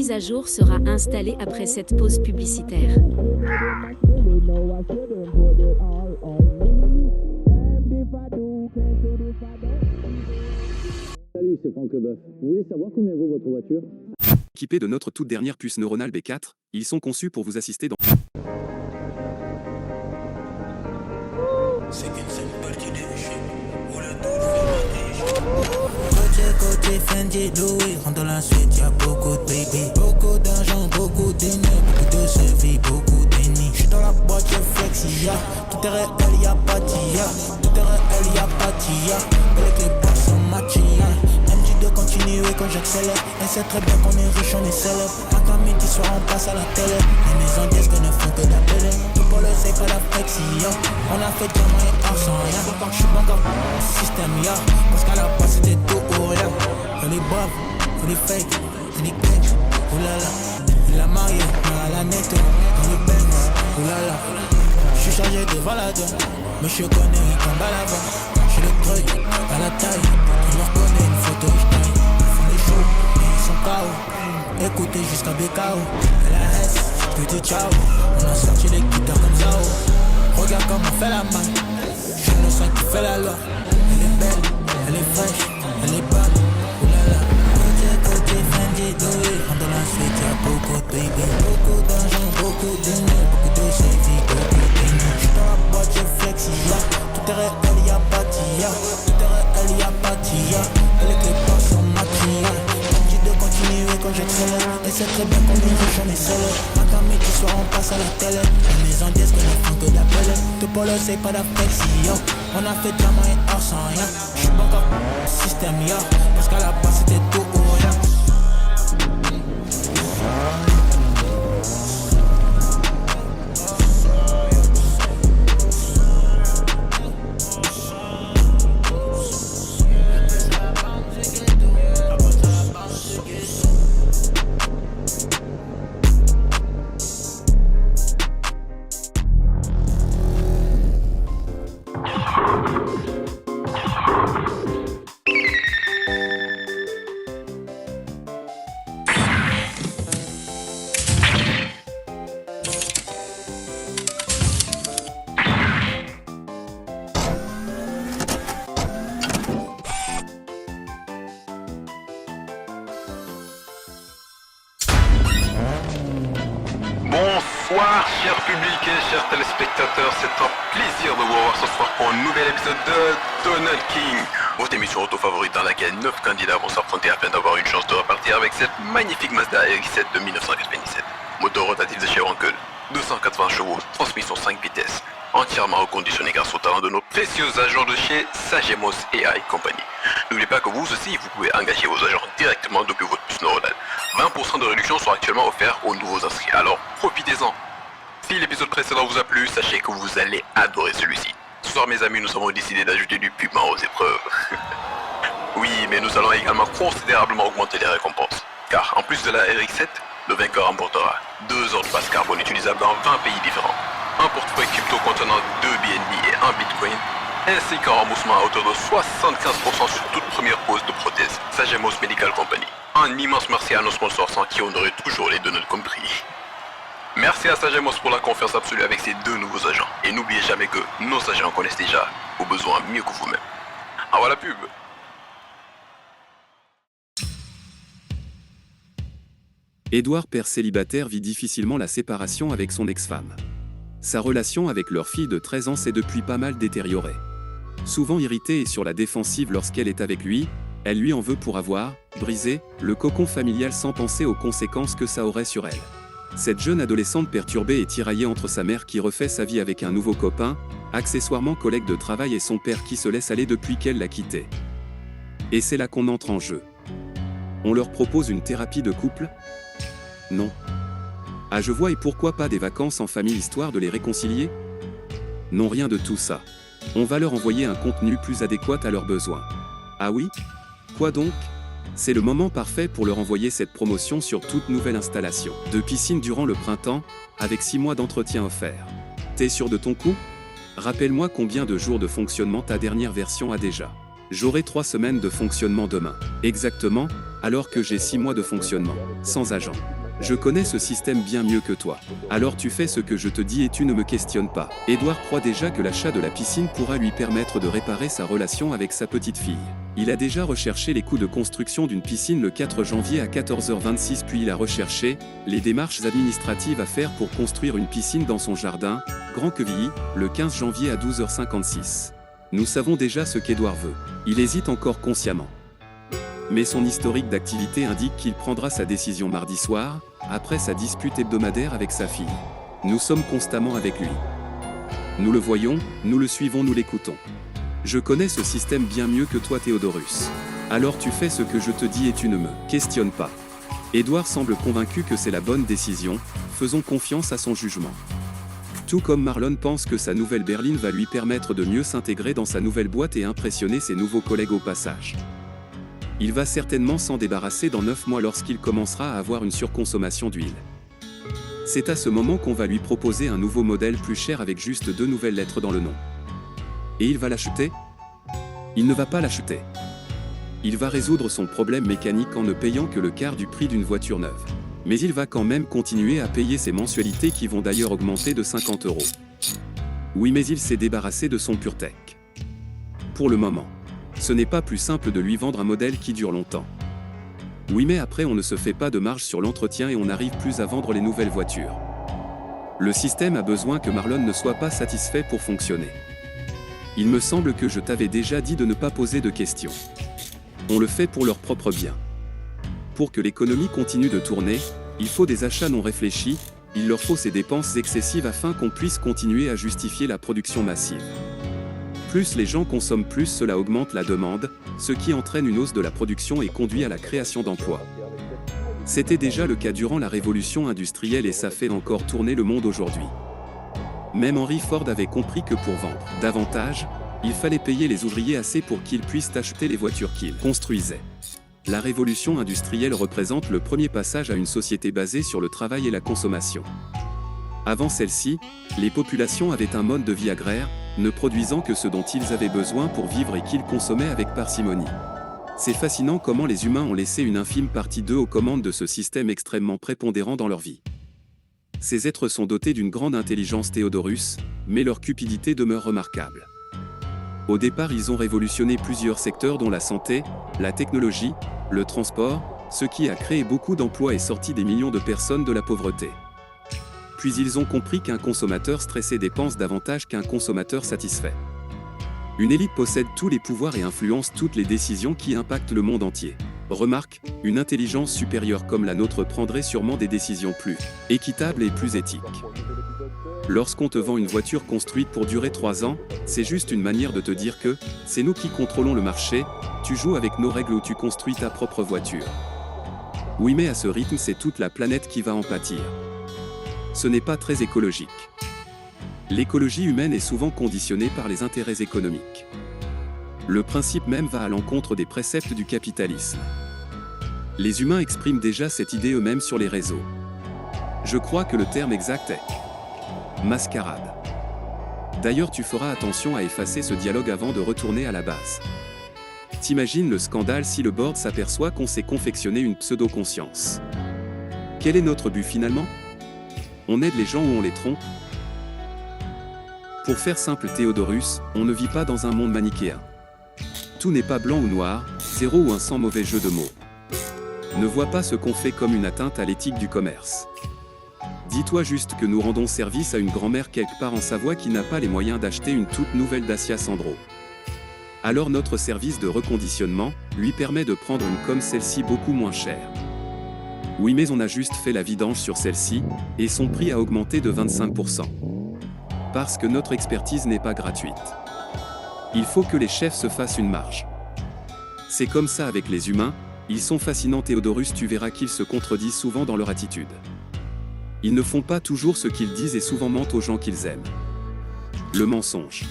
mise à jour sera installée après cette pause publicitaire. Salut, c'est Franck Leboeuf. Vous voulez savoir combien vaut votre voiture? Équipés de notre toute dernière puce neuronale B4, ils sont conçus pour vous assister dans... C'est qu'une seule partie des chiens où le tout fait côté Fendi, Louis, rentre dans la suite, y'a beaucoup de baby. Beaucoup d'argent, beaucoup d'énergie, beaucoup de selfies, beaucoup d'ennemis. J'suis dans la boîte, je flexi, ya. Tout est réel, y'a pas d'IA. Tout est réel, y'a pas d'IA. Avec les boss sont matchés, de continuer quand j'accélère. Elle sait très bien qu'on est riche, on est célèbre. Matin, midi, soir, on passe à la télé. Les maisons disent que ne font que d'appeler. Tout pour le c'est pas la flexi, yo. On a fait diamant et or sans rien. J'suis pas encore système, yo. Parce qu'à la base c'était tout ou rien. Faut les bob, faut les fake, faut les cakes. Oulala, il a marié, mais à la netto. Dans le Benz, oulala. J'suis chargé de baladeur, mais j'suis connu comme balava. J'suis le creux, à la taille. Je me reconnais une photo, j'taille. Ils font les shows, mais ils sont KO. Écoutez jusqu'à BKO. Et la S, petit ciao. On a sorti les guitares comme Zao. Regarde comment on fait la main. Je ne sais qui fait la loi. Elle est belle, elle est fraîche, elle est bonne. Oulala. Côté Fendi, Louis. Rentre dans la suite, y'a beaucoup de baby. Beaucoup d'argent, beaucoup d'énergie, beaucoup de selfies, beaucoup d'énergie. J'suis dans la boîte, je flexi, ya. Tout est réel, y'a pas d'IA. Tout est réel, y'a pas d'IA. Avec les boss sont maquillés. On dit de continuer quand j'accélère. Et c'est très bien qu'on est riche, on est célèbre. Matin, midi, soir, on passe à la télé. Les maisons disent que ne font que d'appeler. Tout pour le c'est pas d'affexi, yo. On a fait diamant et or sans rien. J'suis pas encore système, yo. Parce qu'à la base c'était tout ou rien. Bonsoir chers publics et chers téléspectateurs, c'est un plaisir de vous revoir ce soir pour un nouvel épisode de Tunnel King, votre émission auto-favorite dans laquelle 9 candidats vont s'affronter afin d'avoir une chance de repartir avec cette magnifique Mazda RX-7 de 1997. Moteur rotatif de chez Wankel, 280 chevaux, transmission 5 vitesses, entièrement reconditionné grâce au talent de nos précieux agents de chez Sagemos AI Company. N'oubliez pas que vous aussi, vous pouvez engager vos agents directement depuis votre puce neuronale. 20% de réduction sont actuellement offerts aux nouveaux inscrits, alors profitez-en. Si l'épisode précédent vous a plu, sachez que vous allez adorer celui-ci. Ce soir mes amis, nous avons décidé d'ajouter du piment aux épreuves. Oui, mais nous allons également considérablement augmenter les récompenses. Car en plus de la RX-7, le vainqueur remportera 2 heures de passe carbone utilisables dans 20 pays différents, un portefeuille crypto contenant 2 BNB et 1 Bitcoin, ainsi qu'un remboursement à hauteur de 75% sur toute première pose de prothèse. Sagemos Medical Company. Un immense merci à nos sponsors sans qui on aurait toujours les données compris. Merci à Sagemos pour la confiance absolue avec ses 2 nouveaux agents. Et n'oubliez jamais que nos agents connaissent déjà vos besoins mieux que vous-même. Au revoir la pub. Édouard, père célibataire, vit difficilement la séparation avec son ex-femme. Sa relation avec leur fille de 13 ans s'est depuis pas mal détériorée. Souvent irritée et sur la défensive lorsqu'elle est avec lui, elle lui en veut pour avoir brisé le cocon familial sans penser aux conséquences que ça aurait sur elle. Cette jeune adolescente perturbée et tiraillée entre sa mère qui refait sa vie avec un nouveau copain, accessoirement collègue de travail, et son père qui se laisse aller depuis qu'elle l'a quitté. Et c'est là qu'on entre en jeu. On leur propose une thérapie de couple ? Non. Ah, je vois, et pourquoi pas des vacances en famille histoire de les réconcilier ? Non, rien de tout ça. On va leur envoyer un contenu plus adéquat à leurs besoins. Ah oui ? Quoi donc ? C'est le moment parfait pour leur envoyer cette promotion sur toute nouvelle installation de piscine durant le printemps, avec 6 mois d'entretien offert. T'es sûr de ton coup ? Rappelle-moi combien de jours de fonctionnement ta dernière version a déjà. J'aurai 3 semaines de fonctionnement demain. Exactement, alors que j'ai 6 mois de fonctionnement, sans agent. Je connais ce système bien mieux que toi. Alors tu fais ce que je te dis et tu ne me questionnes pas. Édouard croit déjà que l'achat de la piscine pourra lui permettre de réparer sa relation avec sa petite fille. Il a déjà recherché les coûts de construction d'une piscine le 4 janvier à 14h26, puis il a recherché les démarches administratives à faire pour construire une piscine dans son jardin, Grand Quevilly, le 15 janvier à 12h56. Nous savons déjà ce qu'Édouard veut. Il hésite encore consciemment. Mais son historique d'activité indique qu'il prendra sa décision mardi soir, après sa dispute hebdomadaire avec sa fille. Nous sommes constamment avec lui. Nous le voyons, nous le suivons, nous l'écoutons. Je connais ce système bien mieux que toi, Théodorus. Alors tu fais ce que je te dis et tu ne me questionnes pas. Édouard semble convaincu que c'est la bonne décision, faisons confiance à son jugement. Tout comme Marlon pense que sa nouvelle berline va lui permettre de mieux s'intégrer dans sa nouvelle boîte et impressionner ses nouveaux collègues au passage. Il va certainement s'en débarrasser dans 9 mois lorsqu'il commencera à avoir une surconsommation d'huile. C'est à ce moment qu'on va lui proposer un nouveau modèle plus cher avec juste 2 nouvelles lettres dans le nom. Et il va l'acheter ? Il ne va pas l'acheter. Il va résoudre son problème mécanique en ne payant que le quart du prix d'une voiture neuve. Mais il va quand même continuer à payer ses mensualités qui vont d'ailleurs augmenter de 50 €. Oui, mais il s'est débarrassé de son PureTech. Pour le moment. Ce n'est pas plus simple de lui vendre un modèle qui dure longtemps. Oui, mais après on ne se fait pas de marge sur l'entretien et on n'arrive plus à vendre les nouvelles voitures. Le système a besoin que Marlon ne soit pas satisfait pour fonctionner. Il me semble que je t'avais déjà dit de ne pas poser de questions. On le fait pour leur propre bien. Pour que l'économie continue de tourner, il faut des achats non réfléchis, il leur faut ces dépenses excessives afin qu'on puisse continuer à justifier la production massive. Plus les gens consomment, plus cela augmente la demande, ce qui entraîne une hausse de la production et conduit à la création d'emplois. C'était déjà le cas durant la révolution industrielle et ça fait encore tourner le monde aujourd'hui. Même Henry Ford avait compris que pour vendre davantage, il fallait payer les ouvriers assez pour qu'ils puissent acheter les voitures qu'ils construisaient. La révolution industrielle représente le premier passage à une société basée sur le travail et la consommation. Avant celle-ci, les populations avaient un mode de vie agraire, ne produisant que ce dont ils avaient besoin pour vivre et qu'ils consommaient avec parcimonie. C'est fascinant comment les humains ont laissé une infime partie d'eux aux commandes de ce système extrêmement prépondérant dans leur vie. Ces êtres sont dotés d'une grande intelligence, Théodorus, mais leur cupidité demeure remarquable. Au départ, ils ont révolutionné plusieurs secteurs dont la santé, la technologie, le transport, ce qui a créé beaucoup d'emplois et sorti des millions de personnes de la pauvreté. Puis ils ont compris qu'un consommateur stressé dépense davantage qu'un consommateur satisfait. Une élite possède tous les pouvoirs et influence toutes les décisions qui impactent le monde entier. Remarque, une intelligence supérieure comme la nôtre prendrait sûrement des décisions plus équitables et plus éthiques. Lorsqu'on te vend une voiture construite pour durer 3 ans, c'est juste une manière de te dire que c'est nous qui contrôlons le marché, tu joues avec nos règles ou tu construis ta propre voiture. Oui, mais à ce rythme, c'est toute la planète qui va en pâtir. Ce n'est pas très écologique. L'écologie humaine est souvent conditionnée par les intérêts économiques. Le principe même va à l'encontre des préceptes du capitalisme. Les humains expriment déjà cette idée eux-mêmes sur les réseaux. Je crois que le terme exact est mascarade. D'ailleurs, tu feras attention à effacer ce dialogue avant de retourner à la base. T'imagines le scandale si le board s'aperçoit qu'on s'est confectionné une pseudo-conscience. Quel est notre but finalement ? On aide les gens ou on les trompe ? Pour faire simple, Théodorus, on ne vit pas dans un monde manichéen. Tout n'est pas blanc ou noir, 0 ou 1 sans mauvais jeu de mots. Ne vois pas ce qu'on fait comme une atteinte à l'éthique du commerce. Dis-toi juste que nous rendons service à une grand-mère quelque part en Savoie qui n'a pas les moyens d'acheter une toute nouvelle Dacia Sandro. Alors notre service de reconditionnement lui permet de prendre une comme celle-ci beaucoup moins chère. Oui, mais on a juste fait la vidange sur celle-ci, et son prix a augmenté de 25%. Parce que notre expertise n'est pas gratuite. Il faut que les chefs se fassent une marge. C'est comme ça avec les humains, ils sont fascinants, Théodorus, tu verras qu'ils se contredisent souvent dans leur attitude. Ils ne font pas toujours ce qu'ils disent et souvent mentent aux gens qu'ils aiment. Le mensonge.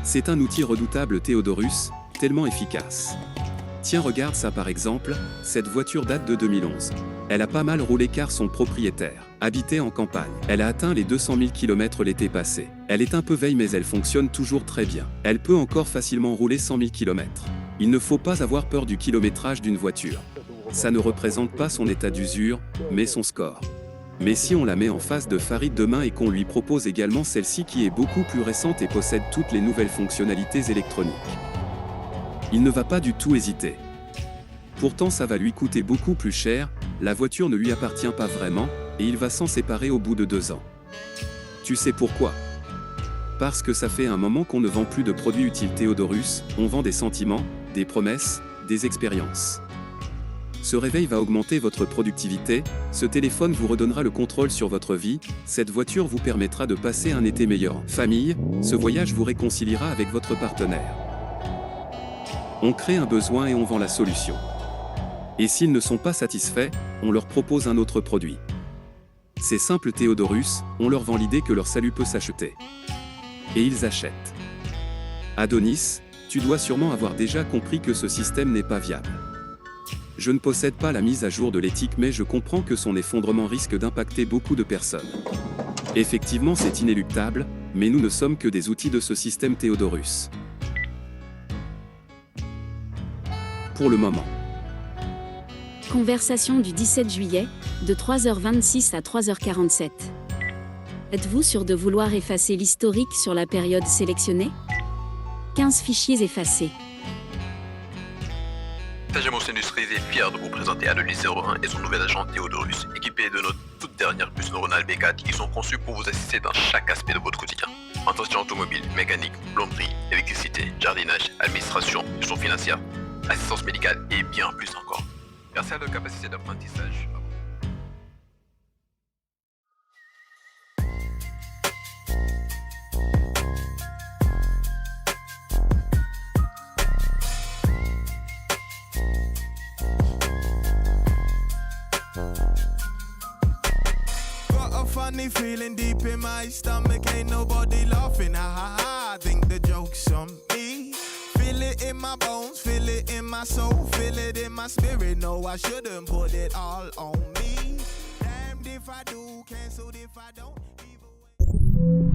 C'est un outil redoutable, Théodorus, tellement efficace. Tiens, regarde ça par exemple, cette voiture date de 2011. Elle a pas mal roulé car son propriétaire habitait en campagne. Elle a atteint les 200 000 km l'été passé. Elle est un peu vieille mais elle fonctionne toujours très bien. Elle peut encore facilement rouler 100 000 km. Il ne faut pas avoir peur du kilométrage d'une voiture. Ça ne représente pas son état d'usure, mais son score. Mais si on la met en face de Farid demain et qu'on lui propose également celle-ci qui est beaucoup plus récente et possède toutes les nouvelles fonctionnalités électroniques, il ne va pas du tout hésiter. Pourtant ça va lui coûter beaucoup plus cher, la voiture ne lui appartient pas vraiment, et il va s'en séparer au bout de 2 ans. Tu sais pourquoi? Parce que ça fait un moment qu'on ne vend plus de produits utiles Theodorus, on vend des sentiments, des promesses, des expériences. Ce réveil va augmenter votre productivité, ce téléphone vous redonnera le contrôle sur votre vie, cette voiture vous permettra de passer un été meilleur en famille, ce voyage vous réconciliera avec votre partenaire. On crée un besoin et on vend la solution. Et s'ils ne sont pas satisfaits, on leur propose un autre produit. Ces simples Theodorus, on leur vend l'idée que leur salut peut s'acheter. Et ils achètent. Adonis, tu dois sûrement avoir déjà compris que ce système n'est pas viable. Je ne possède pas la mise à jour de l'éthique mais je comprends que son effondrement risque d'impacter beaucoup de personnes. Effectivement c'est inéluctable, mais nous ne sommes que des outils de ce système Theodorus. Pour le moment. Conversation du 17 juillet, de 3h26 à 3h47. Êtes-vous sûr de vouloir effacer l'historique sur la période sélectionnée? 15 fichiers effacés. Tajamos Industries est fier de vous présenter Adonis 01 et son nouvel agent Theodorus, équipé de notre toute dernière puce neuronale B4 qui sont conçus pour vous assister dans chaque aspect de votre quotidien. Entretien automobile, mécanique, plomberie, électricité, jardinage, administration, gestion financière, assistance médicale et bien plus encore. Merci à leur capacité d'apprentissage. Funny feeling deep in my stomach, ain't nobody laughing, ha ha ha, I think the joke's on me. Feel it in my bones, feel it in my soul, feel it in my spirit, no I shouldn't put it all on me. Damned if I do, cancelled if I don't.